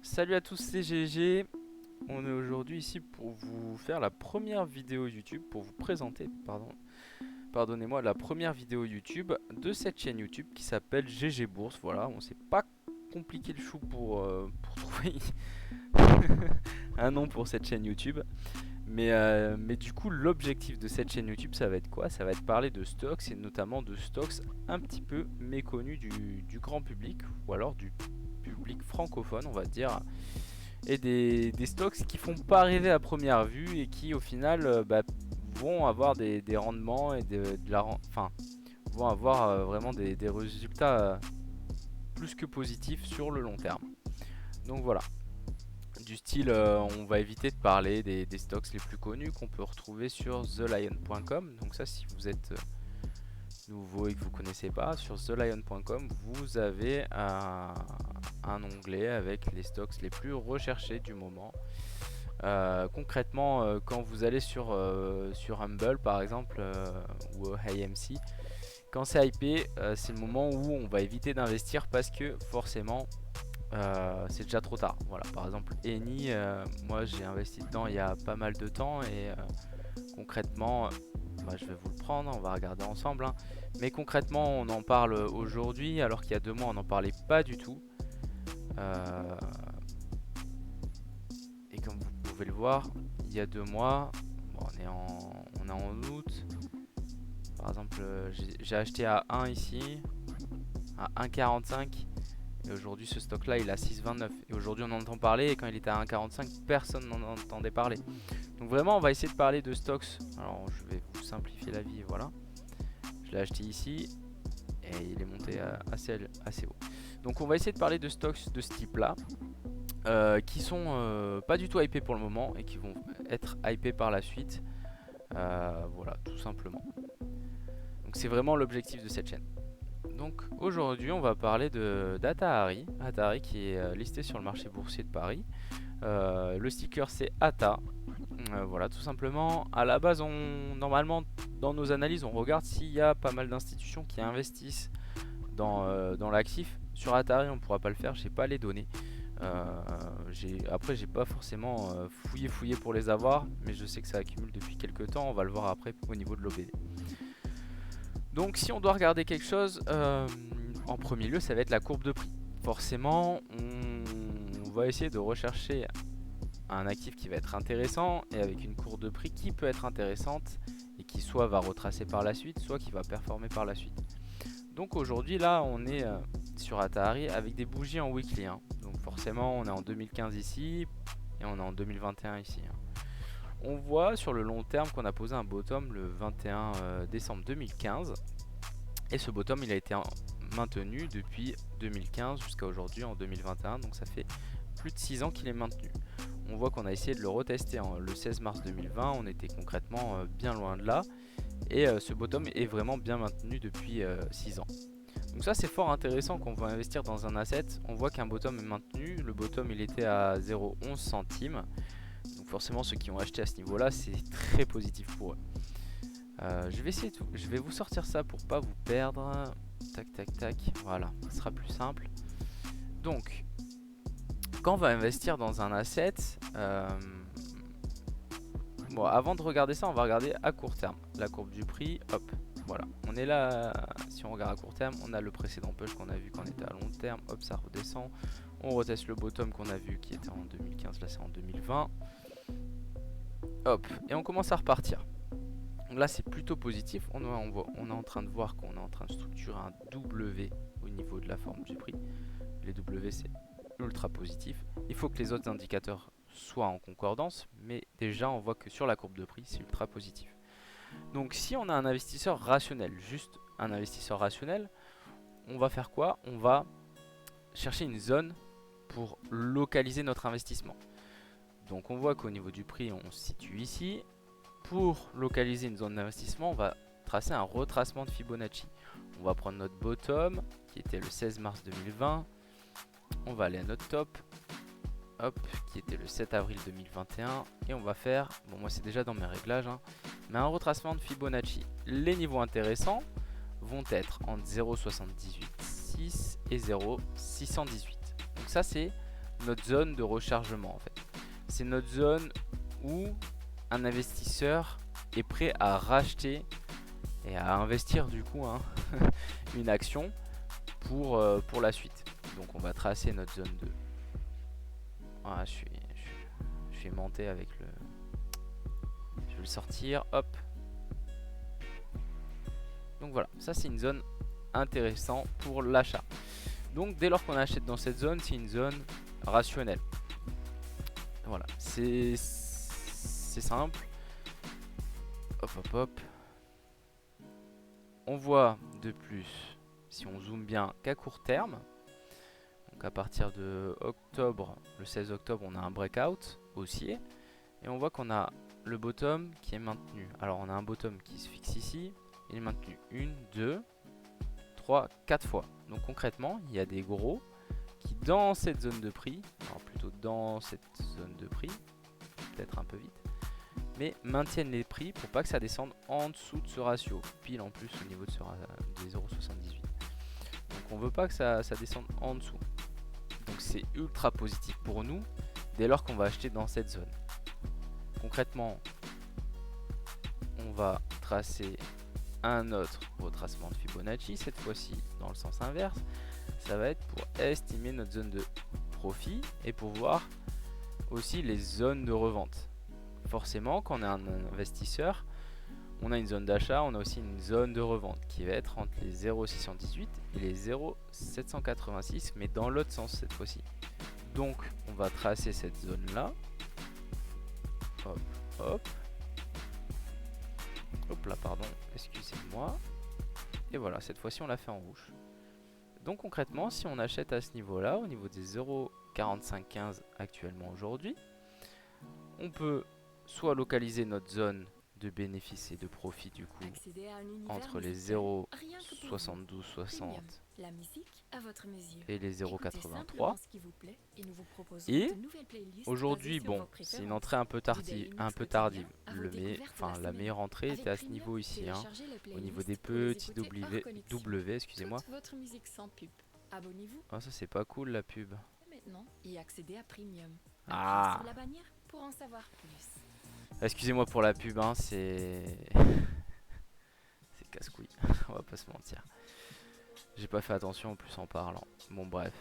Salut à tous, c'est GG. On est aujourd'hui ici pour vous faire la première vidéo YouTube, pour vous présenter, pardonnez-moi, la première vidéo YouTube de cette chaîne YouTube qui s'appelle GG Bourse. Voilà, on s'est pas compliqué le chou pour trouver un nom pour cette chaîne YouTube. Mais du coup, l'objectif de cette chaîne YouTube, ça va être quoi? Ça va être parler de stocks et notamment de stocks un petit peu méconnus du grand public ou alors du public francophone, on va dire, et des stocks qui font pas rêver à première vue et qui au final vont avoir des rendements et enfin vont avoir vraiment des résultats plus que positifs sur le long terme. Donc voilà, du style on va éviter de parler des stocks les plus connus qu'on peut retrouver sur thelion.com. Donc ça, si vous êtes nouveau et que vous connaissez pas, sur thelion.com vous avez un onglet avec les stocks les plus recherchés du moment. Concrètement, quand vous allez sur Humble par exemple ou AMC, quand c'est hypé, c'est le moment où on va éviter d'investir parce que forcément c'est déjà trop tard. Voilà, par exemple Eni, moi j'ai investi dedans il y a pas mal de temps et concrètement, je vais vous le prendre, on va regarder ensemble, hein. Mais concrètement, on en parle aujourd'hui alors qu'il y a 2 mois on n'en parlait pas du tout. Euh, et comme vous pouvez le voir, il y a 2 mois, bon, on est en août. Par exemple, j'ai acheté à 1 ici, à 1,45. Et aujourd'hui, ce stock-là, il est à 6,29. Et aujourd'hui, on en entend parler. Et quand il était à 1,45, personne n'en entendait parler. Donc vraiment, on va essayer de parler de stocks. Alors, je vais vous simplifier la vie. Voilà. Je l'ai acheté ici. Et il est monté assez haut. Donc, on va essayer de parler de stocks de ce type-là. Qui sont pas du tout hypés pour le moment. Et qui vont être hypés par la suite. Voilà, tout simplement. Donc, c'est vraiment l'objectif de cette chaîne. Donc aujourd'hui on va parler d'Atahari, Atahari qui est listé sur le marché boursier de Paris. Le sticker c'est ATA. Voilà, tout simplement. À la base, normalement dans nos analyses on regarde s'il y a pas mal d'institutions qui investissent dans l'actif. Sur Atahari on ne pourra pas le faire, je n'ai pas les données. Après j'ai pas forcément fouillé pour les avoir, mais je sais que ça accumule depuis quelques temps, on va le voir après au niveau de l'OBD. Donc si on doit regarder quelque chose, en premier lieu, ça va être la courbe de prix. Forcément, on va essayer de rechercher un actif qui va être intéressant et avec une courbe de prix qui peut être intéressante et qui soit va retracer par la suite, soit qui va performer par la suite. Donc aujourd'hui, là, on est sur Atahari avec des bougies en weekly, hein. Donc forcément, on est en 2015 ici et on est en 2021 ici, hein. On voit sur le long terme qu'on a posé un bottom le 21 décembre 2015. Et ce bottom il a été maintenu depuis 2015 jusqu'à aujourd'hui en 2021. Donc ça fait plus de 6 ans qu'il est maintenu. On voit qu'on a essayé de le retester le 16 mars 2020. On était concrètement bien loin de là. Et ce bottom est vraiment bien maintenu depuis 6 ans. Donc ça c'est fort intéressant quand on va investir dans un asset. On voit qu'un bottom est maintenu. Le bottom il était à 0,11 centimes. Donc forcément ceux qui ont acheté à ce niveau là c'est très positif pour eux. Je vais vous sortir ça pour pas vous perdre. Tac tac tac, voilà, ce sera plus simple. Donc quand on va investir dans un asset, bon, avant de regarder ça on va regarder à court terme la courbe du prix. Hop, voilà, on est là. Si on regarde à court terme, on a le précédent push qu'on a vu quand on était à long terme. Hop, ça redescend. On reteste le bottom qu'on a vu qui était en 2015, là c'est en 2020. Hop, et on commence à repartir. Donc là c'est plutôt positif. On est en train de voir qu'on est en train de structurer un W au niveau de la forme du prix. Les W c'est ultra positif. Il faut que les autres indicateurs soient en concordance, mais déjà on voit que sur la courbe de prix c'est ultra positif. Donc si on a un investisseur rationnel, juste un investisseur rationnel, on va faire quoi? On va chercher une zone pour localiser notre investissement. Donc on voit qu'au niveau du prix on se situe ici. Pour localiser une zone d'investissement, on va tracer un retracement de Fibonacci. On va prendre notre bottom qui était le 16 mars 2020. On va aller à notre top, hop, qui était le 7 avril 2021. Et on va faire, bon moi c'est déjà dans mes réglages, hein, mais un retracement de Fibonacci. Les niveaux intéressants vont être entre 0,786 et 0,618. Donc ça c'est notre zone de rechargement en fait. C'est notre zone où un investisseur est prêt à racheter et à investir du coup une action pour la suite. Donc on va tracer notre zone de... Ah, je suis aimanté avec le... Je vais le sortir, hop. Donc voilà, ça c'est une zone intéressante pour l'achat. Donc dès lors qu'on achète dans cette zone, c'est une zone rationnelle. Voilà, c'est simple. Hop hop hop. On voit de plus, si on zoome bien, qu'à court terme, donc à partir de octobre, le 16 octobre, on a un breakout haussier. Et on voit qu'on a le bottom qui est maintenu. Alors on a un bottom qui se fixe ici. Il est maintenu 1, 2, 3, 4 fois. Donc concrètement, il y a des gros qui dans cette zone de prix, alors plutôt dans cette zone de prix, peut-être un peu vite, mais maintiennent les prix pour pas que ça descende en dessous de ce ratio, pile en plus au niveau de des 0,78. Donc on veut pas que ça descende en dessous. Donc c'est ultra positif pour nous dès lors qu'on va acheter dans cette zone. Concrètement, on va tracer un autre retracement de Fibonacci, cette fois-ci dans le sens inverse. Ça va être pour estimer notre zone de profit et pour voir aussi les zones de revente. Forcément, quand on est un investisseur, on a une zone d'achat, on a aussi une zone de revente qui va être entre les 0,618 et les 0,786, mais dans l'autre sens cette fois-ci. Donc, on va tracer cette zone-là. Hop, hop. Hop là, pardon, excusez-moi. Et voilà, cette fois-ci, on l'a fait en rouge. Donc concrètement, si on achète à ce niveau-là, au niveau des 0,4515 actuellement aujourd'hui, on peut soit localiser notre zone de bénéfice et de profit du coup entre les 0,7260 et les 0,83. Et aujourd'hui, bon, c'est une entrée un peu tardive. La meilleure entrée était à ce niveau ici, au niveau des petits W, excusez-moi. Ah, ça c'est pas cool la pub. Ah. Excusez-moi pour la pub, c'est casse-couille, on va pas se mentir. J'ai pas fait attention en plus en parlant. Bon bref.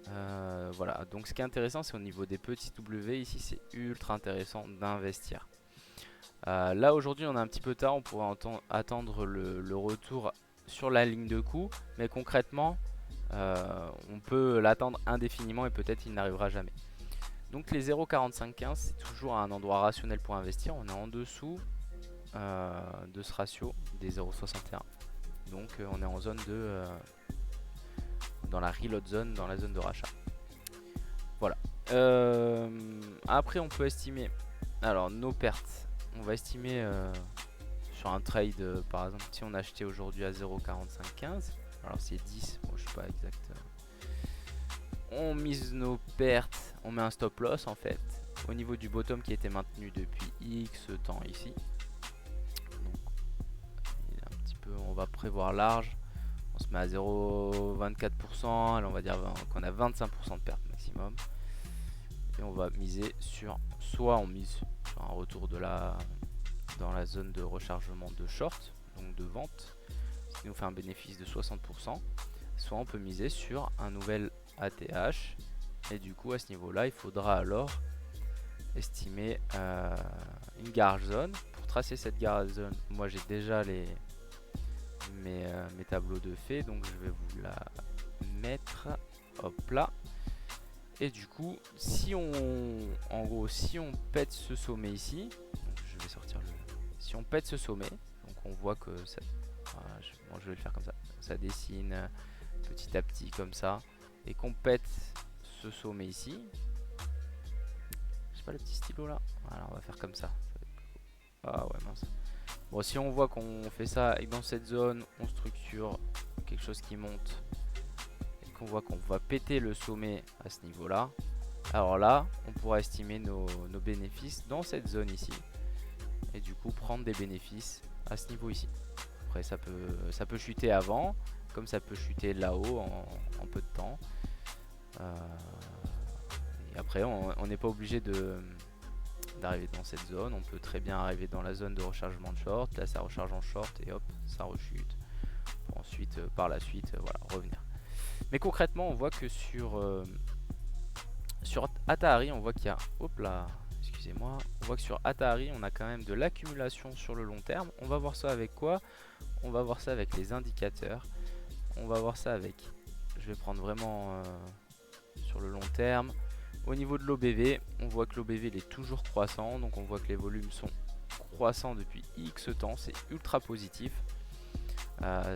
Voilà, donc ce qui est intéressant c'est au niveau des petits W ici, c'est ultra intéressant d'investir. Là aujourd'hui on est un petit peu tard, on pourrait attendre le retour sur la ligne de coup, mais concrètement on peut l'attendre indéfiniment et peut-être il n'arrivera jamais. Donc les 0,4515 c'est toujours un endroit rationnel pour investir. On est en dessous de ce ratio des 0,61. Donc on est en zone de dans la reload zone, dans la zone de rachat. Voilà. Après on peut estimer alors nos pertes. On va estimer sur un trade par exemple si on achetait aujourd'hui à 0,4515. Alors c'est 10, bon, je sais pas exact. On mise nos pertes, on met un stop loss en fait au niveau du bottom qui était maintenu depuis X temps ici. Donc il est un petit peu, on va prévoir large. On se met à 0,24%, alors on va dire qu'on a 25% de perte maximum. Et on va miser sur, soit on mise sur un retour de dans la zone de rechargement de short, donc de vente, ce qui nous fait un bénéfice de 60%. Soit on peut miser sur un nouvel ATH et du coup à ce niveau là il faudra alors estimer une garage zone. Pour tracer cette garage zone, moi j'ai déjà mes tableaux de fait, donc je vais vous la mettre, hop là. Et du coup si on pète ce sommet ici, donc je vais sortir si on pète ce sommet, donc on voit que ça, je vais le faire comme ça, ça dessine petit à petit comme ça, et qu'on pète ce sommet ici, j'ai pas le petit stylo là, voilà on va faire comme ça, ah ouais mince. Bon, si on voit qu'on fait ça et que dans cette zone on structure quelque chose qui monte et qu'on voit qu'on va péter le sommet à ce niveau là, alors là on pourra estimer nos bénéfices dans cette zone ici et du coup prendre des bénéfices à ce niveau ici. Après ça peut chuter avant comme ça peut chuter là-haut en peu de temps. Après on n'est pas obligé d'arriver dans cette zone, on peut très bien arriver dans la zone de rechargement de short, là ça recharge en short et hop ça rechute pour ensuite par la suite voilà revenir. Mais concrètement on voit que sur Atahari on voit qu'il y a, hop là, excusez-moi, on voit que sur Atahari on a quand même de l'accumulation sur le long terme. On va voir ça avec quoi? On va voir ça avec les indicateurs, on va voir ça avec, je vais prendre vraiment sur le long terme. Au niveau de l'OBV, on voit que l'OBV il est toujours croissant, donc on voit que les volumes sont croissants depuis X temps, c'est ultra positif.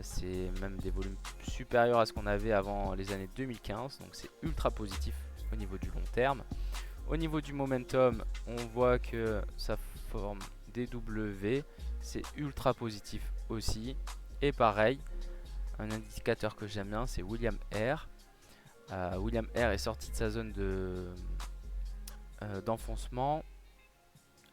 C'est même des volumes supérieurs à ce qu'on avait avant les années 2015, donc c'est ultra positif au niveau du long terme. Au niveau du momentum, on voit que ça forme des W, c'est ultra positif aussi. Et pareil, un indicateur que j'aime bien, c'est William R. William R est sorti de sa zone d'enfoncement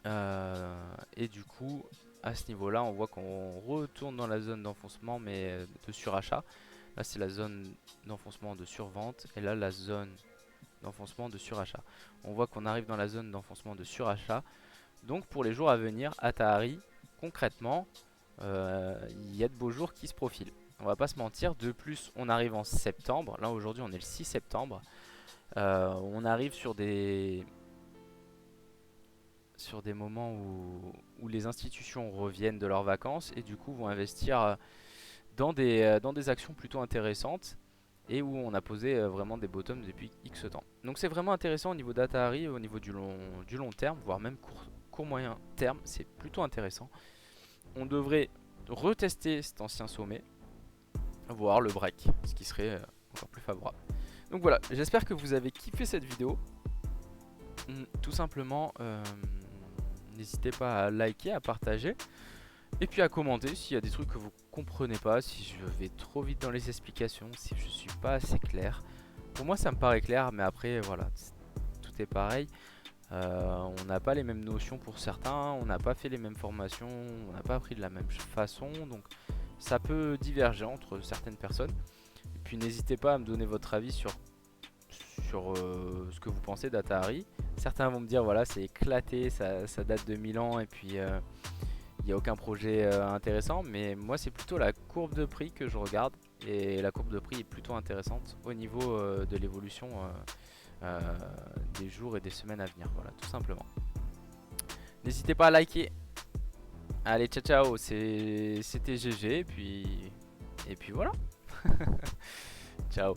et du coup à ce niveau là on voit qu'on retourne dans la zone d'enfoncement mais de surachat. Là c'est la zone d'enfoncement de survente et là la zone d'enfoncement de surachat. On voit qu'on arrive dans la zone d'enfoncement de surachat, donc pour les jours à venir Atahari concrètement il y a de beaux jours qui se profilent. On va pas se mentir, de plus on arrive en septembre, là aujourd'hui on est le 6 septembre, on arrive sur des moments où les institutions reviennent de leurs vacances et du coup vont investir dans des actions plutôt intéressantes et où on a posé vraiment des bottoms depuis X temps. Donc c'est vraiment intéressant au niveau d'Atahari, au niveau du long terme, voire même court moyen terme, c'est plutôt intéressant. On devrait retester cet ancien sommet, voir le break, ce qui serait encore plus favorable. Donc voilà, j'espère que vous avez kiffé cette vidéo. Tout simplement, n'hésitez pas à liker, à partager et puis à commenter s'il y a des trucs que vous comprenez pas, si je vais trop vite dans les explications, si je suis pas assez clair. Pour moi ça me paraît clair, mais après voilà, tout est pareil. On n'a pas les mêmes notions pour certains, on n'a pas fait les mêmes formations, on n'a pas appris de la même façon, donc ça peut diverger entre certaines personnes. Et puis n'hésitez pas à me donner votre avis sur ce que vous pensez d'Atahari. Certains vont me dire voilà c'est éclaté, ça date de 1000 ans et puis il n'y a aucun projet intéressant, mais moi c'est plutôt la courbe de prix que je regarde et la courbe de prix est plutôt intéressante au niveau de l'évolution des jours et des semaines à venir, voilà tout simplement. N'hésitez pas à liker. Allez ciao ciao, c'était GG et puis voilà. Ciao.